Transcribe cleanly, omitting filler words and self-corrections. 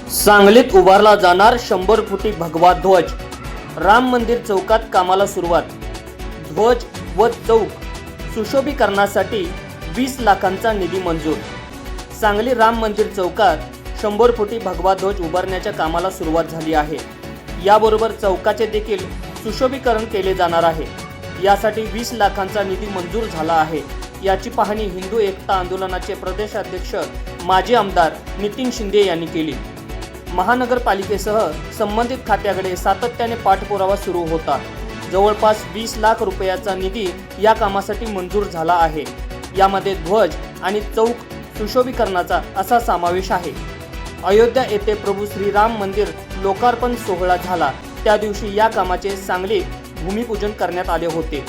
सांगलीत उभारला जाणार 100 फुटी भगवा ध्वज। राम मंदिर चौकात कामाला सुरुवात। ध्वज व चौक सुशोभीकरणासाठी 20 लाखांचा निधी मंजूर। सांगली राम मंदिर चौकात 100 फुटी भगवा ध्वज उभारण्याच्या कामाला सुरुवात झाली आहे। याबरोबर चौकाचे देखील सुशोभीकरण केले जाणार आहे। यासाठी 20 लाखांचा निधी मंजूर झाला आहे। याची पाहणी हिंदू एकता आंदोलनाचे प्रदेशाध्यक्ष माजी आमदार नितीन शिंदे यांनी केली। महानगरपालिकेसह संबंधित खात्याकडे सातत्याने पाठपुरावा सुरू होता। जवळपास 20 लाख रुपयाचा निधी या कामासाठी मंजूर झाला आहे। यामध्ये ध्वज आणि चौक सुशोभीकरणाचा असा समावेश आहे। अयोध्या येथे प्रभू श्रीराम मंदिर लोकार्पण सोहळा झाला। त्या दिवशी या कामाचे सांगलीत भूमिपूजन करण्यात आले होते।